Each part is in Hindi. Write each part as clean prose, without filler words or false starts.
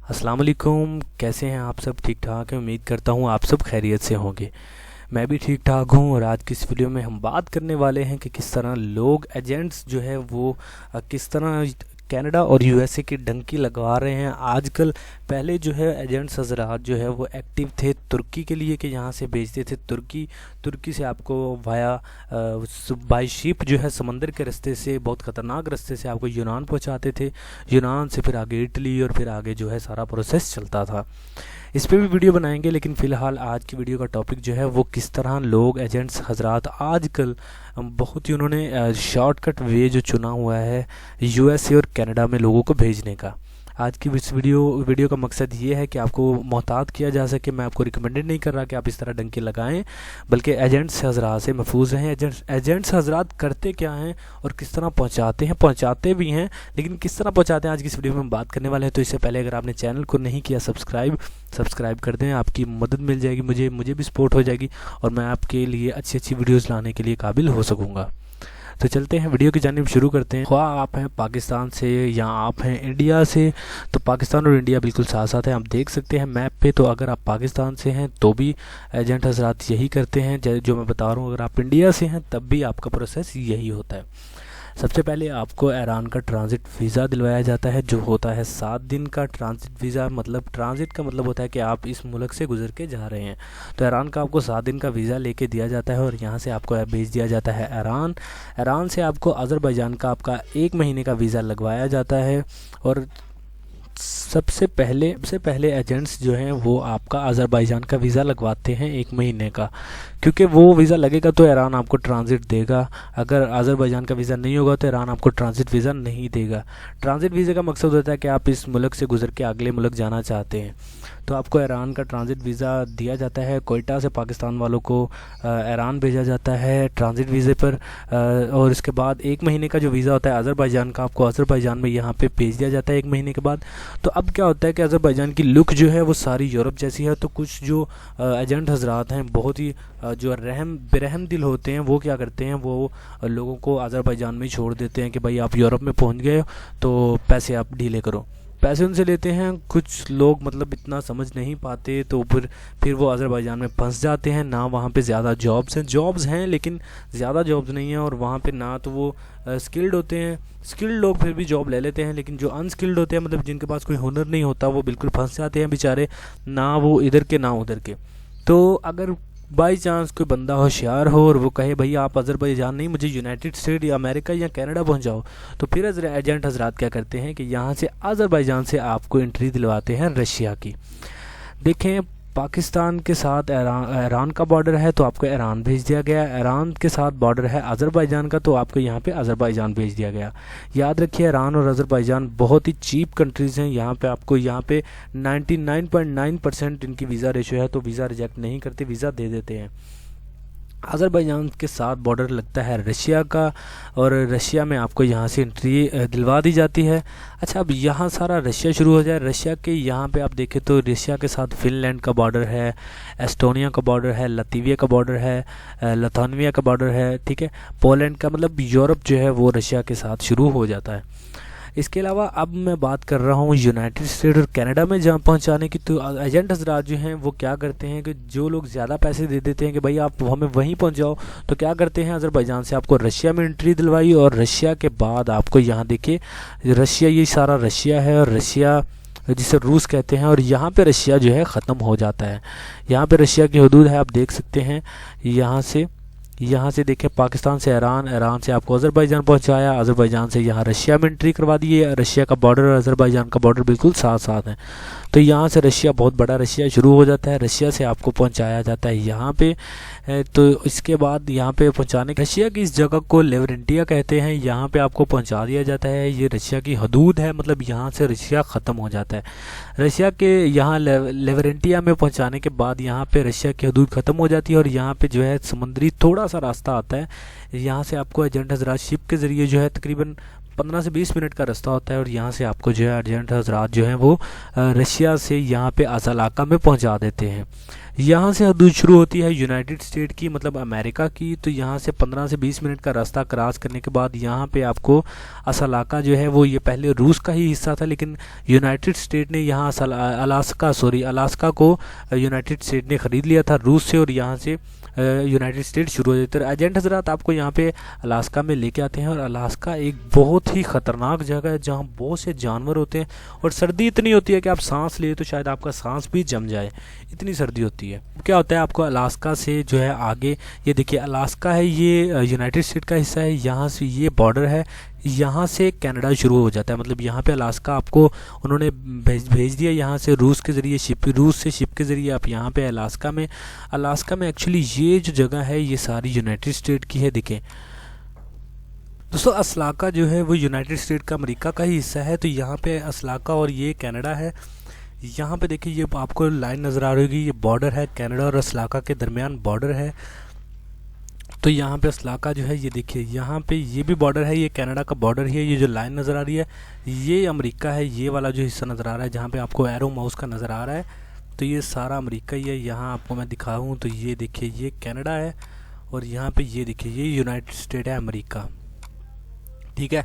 अस्सलाम वालेकुम। कैसे हैं आप सब? ठीक ठाक हैं। उम्मीद करता हूँ आप सब खैरियत से होंगे। मैं भी ठीक ठाक हूँ और आज की इस वीडियो में हम बात करने वाले हैं कि किस तरह लोग एजेंट्स जो है वो किस तरह कनाडा और यूएसए की डंकी लगवा रहे हैं आजकल। पहले जो है एजेंट्स हजरात जो है वो एक्टिव थे तुर्की के लिए कि यहाँ से भेजते थे तुर्की से आपको वाया बाई शिप जो है समंदर के रास्ते से, बहुत ख़तरनाक रास्ते से आपको यूनान पहुँचाते थे। यूनान से फिर आगे इटली और फिर आगे जो है सारा प्रोसेस चलता था। इस पे भी वीडियो बनाएंगे, लेकिन फ़िलहाल आज की वीडियो का टॉपिक जो है वो किस तरह लोग एजेंट्स हजरात आजकल बहुत ही उन्होंने शॉर्टकट वे जो चुना हुआ है यूएसए और कनाडा में लोगों को भेजने का। आज की इस वीडियो का मकसद ये है कि आपको मोहतात किया जा सके। मैं आपको रिकमेंडेड नहीं कर रहा कि आप इस तरह डंके लगाएं, बल्कि एजेंट्स हजरात से महफूज हैं। एजेंट्स हजरात करते क्या हैं और किस तरह पहुंचाते भी हैं, लेकिन किस तरह पहुंचाते हैं आज की इस वीडियो में हम बात करने वाले हैं। तो इससे पहले अगर आपने चैनल को नहीं किया सब्सक्राइब कर दें। आपकी मदद मिल जाएगी, मुझे भी सपोर्ट हो जाएगी और मैं आपके लिए अच्छी अच्छी वीडियोज़ लाने के लिए काबिल हो सकूँगा। तो चलते हैं वीडियो की जानिब शुरू करते हैं। ख्वाह आप हैं पाकिस्तान से या आप हैं इंडिया से, तो पाकिस्तान और इंडिया बिल्कुल साथ साथ हैं। आप देख सकते हैं मैप पे। तो अगर आप पाकिस्तान से हैं तो भी एजेंट हजरात यही करते हैं जो मैं बता रहा हूँ। अगर आप इंडिया से हैं तब भी आपका प्रोसेस यही होता है। सबसे पहले आपको ईरान का ट्रांजिट वीज़ा दिलवाया जाता है, जो होता है 7 दिन का ट्रांजिट वीज़ा। मतलब ट्रांजिट का मतलब होता है कि आप इस मुल्क से गुजर के जा रहे हैं। तो ईरान का आपको 7 दिन का वीज़ा लेके दिया जाता है और यहाँ से आपको भेज दिया जाता है ईरान से आपको अज़रबैजान का आपका 1 महीने का वीज़ा लगवाया जाता है। और सबसे पहले एजेंट्स जो हैं वो आपका अज़रबैजान का वीज़ा लगवाते हैं 1 महीने का, क्योंकि वो वीज़ा लगेगा तो ईरान आपको ट्रांजिट देगा। अगर अज़रबैजान का वीज़ा नहीं होगा तो ईरान आपको ट्रांजिट वीज़ा नहीं देगा। ट्रांजिट वीज़े का मकसद होता है कि आप इस मुल्क से गुजर के अगले मुल्क जाना चाहते हैं, तो आपको ईरान का ट्रांजिट वीज़ा दिया जाता है। कोयटा से पाकिस्तान वालों को ईरान भेजा जाता है ट्रांजिट वीज़े पर। और इसके बाद 1 महीने का जो वीज़ा होता है अज़रबैजान का, आपको अज़रबैजान में यहाँ पे भेज दिया जाता है 1 महीने के बाद। तो अब क्या होता है कि अज़रबैजान की लुक जो है वो सारी यूरोप जैसी है। तो कुछ जो एजेंट हजरात हैं बहुत ही जो बेरहम दिल होते हैं, वो क्या करते हैं, वो लोगों को अज़रबैजान में छोड़ देते हैं कि भाई आप यूरोप में पहुँच गए तो पैसे आप ढीले करो। पैसे उनसे लेते हैं। कुछ लोग मतलब इतना समझ नहीं पाते, तो फिर वो अज़रबैजान में फंस जाते हैं। ना वहाँ पे ज़्यादा जॉब्स हैं लेकिन ज़्यादा जॉब्स नहीं हैं। और वहाँ पे ना तो वो स्किल्ड होते हैं। स्किल्ड लोग फिर भी जॉब ले लेते हैं, लेकिन जो अनस्किल्ड होते हैं, मतलब जिनके पास कोई हुनर नहीं होता, वो बिल्कुल फंस जाते हैं बेचारे, ना वो इधर के ना उधर के। तो अगर बाई चांस कोई बंदा होशियार हो और वो कहे भैया आप अज़रबैजान नहीं, मुझे यूनाइटेड स्टेट या अमेरिका या कनाडा पहुंचाओ, तो फिर एजेंट हजरात क्या करते हैं कि यहाँ से अज़रबैजान से आपको एंट्री दिलवाते हैं रशिया की। देखें, पाकिस्तान के साथ ईरान का बॉर्डर है तो आपको ईरान भेज दिया गया। ईरान के साथ बॉर्डर है अज़रबैजान का तो आपको यहाँ पे अज़रबैजान भेज दिया गया। याद रखिए, ईरान और अज़रबैजान बहुत ही चीप कंट्रीज़ हैं। यहाँ पे आपको 99.9% इनकी वीज़ा रेशो है, तो वीज़ा रिजेक्ट नहीं करते, वीज़ा दे देते हैं। अज़रबैजान के साथ बॉर्डर लगता है रशिया का और रशिया में आपको यहाँ से एंट्री दिलवा दी जाती है। अच्छा, अब यहाँ सारा रशिया शुरू हो जाए। रशिया के यहाँ पे आप देखें तो रशिया के साथ फिनलैंड का बॉर्डर है, एस्टोनिया का बॉर्डर है, लतीविया का बॉर्डर है, लिथुआनिया का बॉर्डर है, ठीक है। पोलैंड का, मतलब यूरोप जो है वो रशिया के साथ शुरू हो जाता है। इसके अलावा अब मैं बात कर रहा हूँ यूनाइटेड स्टेट और कनाडा में जहाँ पहुँचाने की। तो एजेंट हजरात जो हैं वो क्या करते हैं कि जो लोग ज़्यादा पैसे दे देते हैं कि भाई आप हमें वहीं पहुँच जाओ, तो क्या करते हैं, अज़रबैजान से आपको रशिया में एंट्री दिलवाई और रशिया के बाद आपको यहाँ देखिए, रशिया, ये सारा रशिया है और रशिया जिसे रूस कहते हैं, और यहाँ पे रशिया जो है ख़त्म हो जाता है। यहाँ पे रशिया की हदूद है, आप देख सकते हैं। यहाँ से देखें, पाकिस्तान से ईरान से आपको अज़रबैजान पहुँचाया, अज़रबैजान से यहाँ रशिया में एंट्री करवा दी है। रशिया का बॉर्डर और अज़रबैजान का बॉर्डर बिल्कुल साथ साथ हैं। तो यहाँ से रशिया, बहुत बड़ा रशिया शुरू हो जाता है। रशिया से आपको पहुँचाया जाता है यहाँ पे। तो इसके बाद यहाँ पे पहुँचाने, रशिया की इस जगह को लेवरेंटिया कहते हैं, यहाँ पे आपको पहुँचा दिया जाता है। ये रशिया की हदूद है, मतलब यहाँ से रशिया ख़त्म हो जाता है। रशिया के यहाँ लेवरेंटिया में पहुँचाने के बाद यहाँ पे रशिया की हदूद ख़त्म हो जाती है और यहाँ पे जो है समुद्री थोड़ा सा रास्ता आता है। यहाँ से आपको एजेंट हजरात शिप के ज़रिए जो है तकरीबन 15 से 20 मिनट का रास्ता होता है और यहाँ से आपको जो है एजेंट हजरात जो हैं वो रशिया से यहाँ पे अज़लाका में पहुँचा देते हैं। यहाँ से हदूद शुरू होती है यूनाइटेड स्टेट की, मतलब अमेरिका की। तो यहाँ से 15 से 20 मिनट का रास्ता क्रॉस करने के बाद यहाँ पे आपको अलास्का जो है वो, ये पहले रूस का ही हिस्सा था, लेकिन यूनाइटेड स्टेट ने यहाँ अलास्का को यूनाइटेड स्टेट ने ख़रीद लिया था रूस से, और यहाँ से यूनाइटेड स्टेट शुरू हो जाते हैं। एजेंट हजरात आपको यहाँ पे अलास्का में लेके आते हैं, और अलास्का एक बहुत ही ख़तरनाक जगह है जहाँ बहुत से जानवर होते हैं, और सर्दी इतनी होती है कि आप सांस ले तो शायद आपका सांस भी जम जाए, इतनी सर्दी होती है। क्या होता है आपको अलास्का से जो है आगे, ये देखिए अलास्का है, ये यूनाइटेड स्टेट का हिस्सा है, यहाँ से ये बॉर्डर है, यहाँ से कनाडा शुरू हो जाता है। मतलब यहाँ पे अलास्का आपको उन्होंने भेज दिया यहाँ से रूस के ज़रिए, रूस से शिप के ज़रिए आप यहाँ पे अलास्का में एक्चुअली ये जो जगह है ये सारी यूनाइटेड स्टेट की है। देखें दोस्तों, अलास्का जो है वो यूनाइटेड स्टेट का अमेरिका का ही हिस्सा है। तो यहाँ पे अलास्का और ये कनाडा है। यहाँ पे देखिए ये आपको लाइन नज़र आ रही होगी, ये बॉर्डर है, कनाडा और अलास्का के दरमियान बॉर्डर है। तो यहाँ पे अलास्का जो है ये देखिए यहाँ पे ये भी बॉर्डर है, ये कनाडा का बॉर्डर ही है। ये जो लाइन नज़र आ रही है ये अमेरिका है, ये वाला जो हिस्सा नज़र आ रहा है जहाँ पे आपको एरो माउस का नज़र आ रहा है, तो ये सारा अमेरिका ही है। यहाँ आपको मैं दिखाऊँ तो ये देखिए ये कनाडा है, और यहाँ पे ये देखिए ये यूनाइटेड स्टेट है अमेरिका, ठीक है।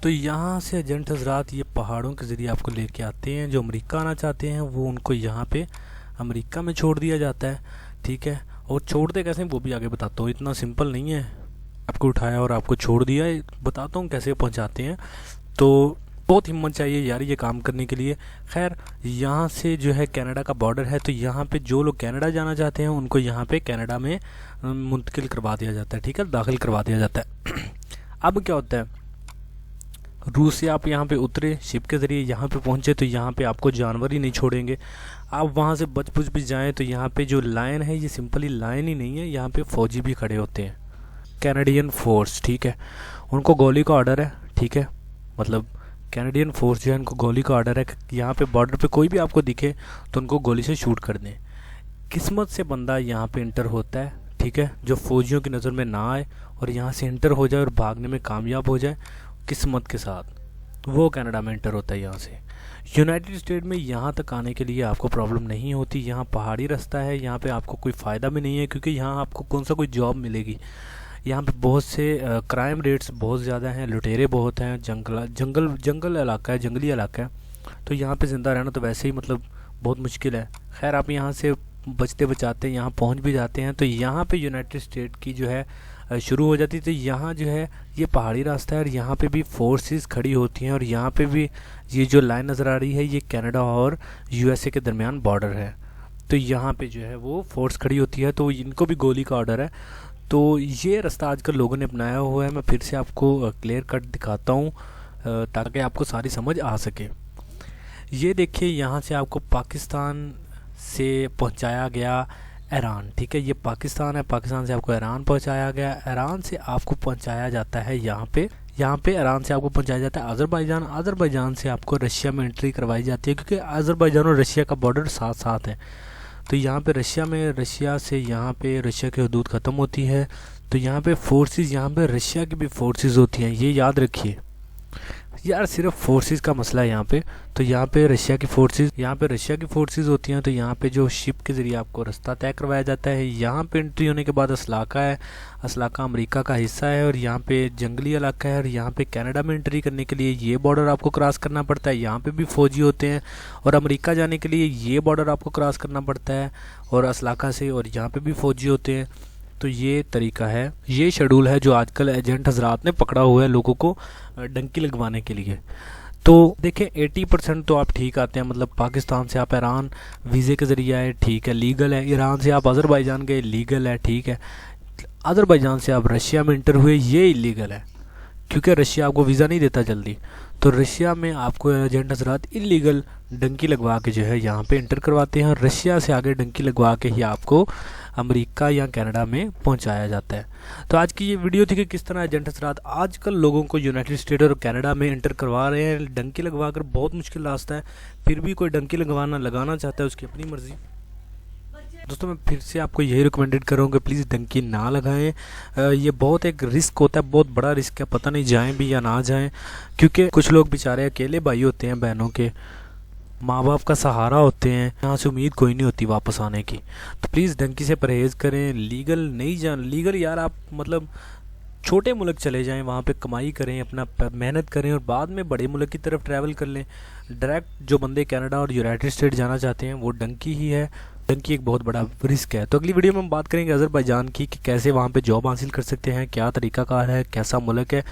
तो यहाँ से एजेंट हजरात ये पहाड़ों के ज़रिए आपको लेके आते हैं, जो अमेरिका आना चाहते हैं वो उनको यहाँ पे अमेरिका में छोड़ दिया जाता है, ठीक है। और छोड़ते कैसे वो भी आगे बताता हूँ, इतना सिंपल नहीं है, आपको उठाया और आपको छोड़ दिया, बताता हूँ कैसे पहुँचाते हैं। तो बहुत हिम्मत चाहिए यार ये काम करने के लिए। खैर यहाँ से जो है कनाडा का बॉर्डर है, तो यहाँ पे जो लोग कनाडा जाना चाहते हैं उनको यहाँ पे कनाडा में मुंतकिल करवा दिया जाता है, ठीक है, दाखिल करवा दिया जाता है। अब क्या होता है, रूस से आप यहाँ पे उतरे शिप के ज़रिए, यहाँ पे पहुँचे, तो यहाँ पे आपको जानवर ही नहीं छोड़ेंगे। आप वहाँ से बच भी जाएँ तो यहाँ पे जो लाइन है ये सिंपली लाइन ही नहीं है, यहाँ पे फ़ौजी भी खड़े होते हैं, कैनेडियन फोर्स, ठीक है। उनको गोली का ऑर्डर है, ठीक है, मतलब कैनेडियन फोर्स जो है उनको गोली का ऑर्डर है, यहाँ पे बॉर्डर पे कोई भी आपको दिखे तो उनको गोली से शूट कर दें। किस्मत से बंदा यहाँ पे इंटर होता है, ठीक है, जो फ़ौजियों की नज़र में ना आए और यहाँ से इंटर हो जाए और भागने में कामयाब हो जाए किस्मत के साथ, वो कनाडा में इंटर होता है। यहाँ से यूनाइटेड स्टेट में यहाँ तक आने के लिए आपको प्रॉब्लम नहीं होती। यहाँ पहाड़ी रास्ता है, यहाँ पे आपको कोई फ़ायदा भी नहीं है, क्योंकि यहाँ आपको कौन सा कोई जॉब मिलेगी। यहाँ पे बहुत से क्राइम रेट्स बहुत ज़्यादा हैं, लुटेरे बहुत हैं, जंगल इलाका है, जंगली इलाका है, तो यहाँ पे ज़िंदा रहना तो वैसे ही मतलब बहुत मुश्किल है। खैर आप यहाँ से बचते बचाते यहाँ पहुँच भी जाते हैं। तो यहाँ पे यूनाइटेड स्टेट की जो है शुरू हो जाती है। तो यहाँ जो है ये पहाड़ी रास्ता है, और यहाँ पे भी फोर्सेस खड़ी होती हैं, और यहाँ पे भी ये जो लाइन नज़र आ रही है ये कनाडा और यूएसए के दरमियान बॉर्डर है। तो यहाँ पे जो है वो फोर्स खड़ी होती है, तो इनको भी गोली का ऑर्डर है। तो ये रास्ता आजकल लोगों ने अपनाया हुआ है। मैं फिर से आपको क्लियर कट दिखाता हूँ ताकि आपको सारी समझ आ सके। ये देखिए यहाँ से आपको पाकिस्तान से पहुँचाया गया ईरान, ठीक है, ये पाकिस्तान है, पाकिस्तान से आपको ईरान पहुंचाया गया, ईरान से आपको पहुंचाया जाता है यहाँ पे ईरान से आपको पहुंचाया जाता है अज़रबैजान से आपको रशिया में एंट्री करवाई जाती है, क्योंकि अज़रबैजान और रशिया का बॉर्डर साथ साथ है। तो यहाँ पे रशिया से यहाँ पे रशिया की हदूद ख़त्म होती है, तो यहाँ पे फोर्सेस, यहाँ पे रशिया की भी फोर्सेस होती हैं, ये याद रखिए यार, सिर्फ फोर्सेस का मसला है यहाँ पे। तो यहाँ पे रशिया की फोर्सेस होती हैं, तो यहाँ पे जो शिप के ज़रिए आपको रास्ता तय करवाया जाता है। यहाँ पे एंट्री होने के बाद अलास्का है, अलास्का अमेरिका का हिस्सा है, और यहाँ पे जंगली इलाका है, और यहाँ पे कनाडा में एंट्री करने के लिए ये बॉर्डर आपको क्रॉस करना पड़ता है, यहाँ पे भी फ़ौजी होते हैं, और अमेरिका जाने के लिए ये बॉर्डर आपको क्रॉस करना पड़ता है और अलास्का से, और यहाँ पर भी फ़ौजी होते हैं। तो ये तरीका है, ये शेड्यूल है जो आजकल एजेंट हजरात ने पकड़ा हुआ है लोगों को डंकी लगवाने के लिए। तो देखें 80% तो आप ठीक आते हैं, मतलब पाकिस्तान से आप ईरान वीज़े के ज़रिए आए, ठीक है, लीगल है। ईरान से आप अज़रबैजान गए, लीगल है, ठीक है। अज़रबैजान से आप रशिया में इंटर हुए, ये इलीगल है, क्योंकि रशिया आपको वीज़ा नहीं देता जल्दी। तो रशिया में आपको एजेंट हजरात इलीगल डंकी लगवा के जो है यहाँ पे इंटर करवाते हैं, और रशिया से आगे डंकी लगवा के ही आपको अमेरिका या कनाडा में पहुंचाया जाता है। तो आज की ये वीडियो थी कि किस तरह एजेंट हजरात आजकल लोगों को यूनाइटेड स्टेट और कनाडा में इंटर करवा रहे हैं। डंकी लगवा कर बहुत मुश्किल रास्ता है, फिर भी कोई डंकी लगाना चाहता है, उसकी अपनी मर्ज़ी। दोस्तों मैं फिर से आपको यही रिकमेंडेड करूँगा, प्लीज़ डंकी ना लगाएं। ये बहुत एक रिस्क होता है, बहुत बड़ा रिस्क है, पता नहीं जाएं भी या ना जाएं, क्योंकि कुछ लोग बेचारे अकेले भाई होते हैं, बहनों के माँ बाप का सहारा होते हैं, यहाँ से उम्मीद कोई नहीं होती वापस आने की। तो प्लीज़ डंकी से परहेज़ करें, लीगल नहीं लीगल यार आप मतलब छोटे मुल्क चले जाएं, वहाँ पे कमाई करें, अपना मेहनत करें और बाद में बड़े मुल्क की तरफ ट्रैवल कर लें। डायरेक्ट जो बंदे कनाडा और यूनाइटेड स्टेट जाना चाहते हैं वो डंकी ही है। डंकी एक बहुत बड़ा रिस्क है। तो अगली वीडियो में हम बात करेंगे अज़रबैजान की कि कैसे वहाँ पे जॉब हासिल कर सकते हैं, क्या तरीकाकार है, कैसा मुल्क है।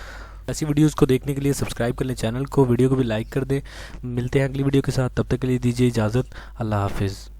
ऐसी वीडियोस को देखने के लिए सब्सक्राइब कर लें चैनल को, वीडियो को भी लाइक कर दें। मिलते हैं अगली वीडियो के साथ, तब तक के लिए दीजिए इजाज़त। अल्लाह हाफिज़।